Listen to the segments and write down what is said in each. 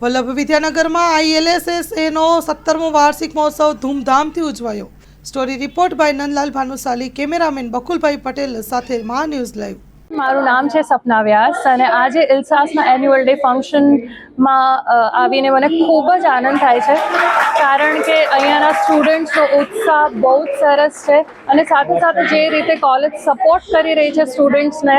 વલ્લભ વિદ્યાનગરમાં ILSSAનો 17મો વાર્ષિક મહોત્સવ ધૂમધામથી ઉજવાયો। Story report by Nandlal Bhanushali, cameraman Bakulbhai Patel સાથે મા ન્યૂઝ લાઈવ। મારું નામ છે સપના વ્યાસ અને આજે ઇલ્સાસના એન્યુઅલ ડે ફંક્શનમાં આવીને મને ખૂબ જ આનંદ થાય છે, કારણ કે અહીંયાના સ્ટુડન્ટ્સનો ઉત્સાહ બહુ જ સરસ છે અને સાથે સાથે જે રીતે કોલેજ સપોર્ટ કરી રહી છે સ્ટુડન્ટ્સને,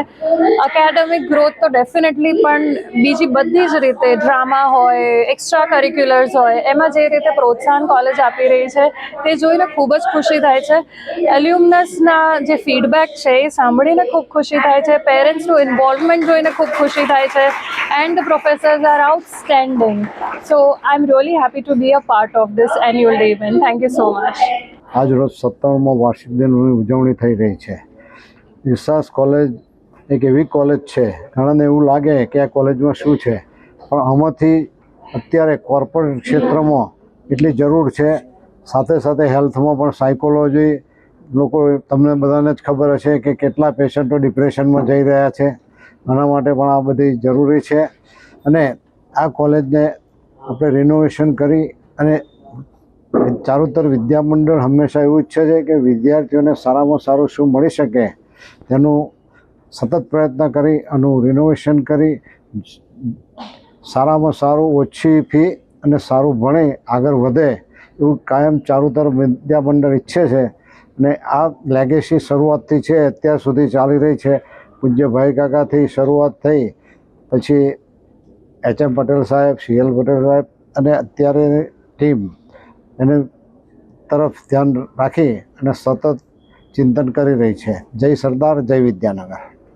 એકેડેમિક ગ્રોથ તો ડેફિનેટલી, પણ બીજી બધી જ રીતે ડ્રામા હોય, એક્સ્ટ્રા કરિક્યુલર્સ હોય, એમાં જે રીતે પ્રોત્સાહન કોલેજ આપી રહી છે તે જોઈને ખૂબ જ ખુશી થાય છે। એલ્યુમનસના જે ફીડબેક છે એ સાંભળીને ખૂબ ખુશી થાય છે। પેરેન્ટ્સનું ઇન્વોલ્વમેન્ટ જોઈને ખૂબ ખુશી થાય છે and the professors are outstanding. So I am really happy to be a part of this annual day event. Thank you so much. આજ રોજ 17મો વાર્ષિક દિનની ઉજવણી થઈ રહી છે। ઇલ્સાસ કોલેજ એક એવી કોલેજ છે, ઘણાને એવું લાગે કે આ કોલેજમાં શું છે, પણ આમાંથી અત્યારે કોર્પોરેટ ક્ષેત્રમાં એટલી જરૂર છે, સાથે સાથે હેલ્થમાં પણ સાયકોલોજી, લોકો તમને બધાને જ ખબર હશે કે કેટલા પેશન્ટો ડિપ્રેશનમાં જઈ રહ્યા છે, આના માટે પણ આ બધી જરૂરી છે। અને આ કોલેજને આપણે રિનોવેશન કરી અને ચારુતર વિદ્યામંડળ હંમેશા એવું ઈચ્છે છે કે વિદ્યાર્થીઓને સારામાં સારું શું મળી શકે તેનું સતત પ્રયત્ન કરી આનું રિનોવેશન કરી સારામાં સારું, ઓછી ફી અને સારું ભણે આગળ વધે એવું કાયમ ચારુતર વિદ્યામંડળ ઈચ્છે છે। અને આ લેગેસી શરૂઆતથી છે, અત્યાર સુધી ચાલી રહી છે। પૂજ્ય ભાઈ કાકાથી શરૂઆત થઈ, પછી HM પટેલ સાહેબ, CL પટેલ સાહેબ અને અત્યારે ટીમ એને તરફ ધ્યાન રાખી અને સતત ચિંતન કરી રહી છે। જય સરદાર, જય વિદ્યાનગર।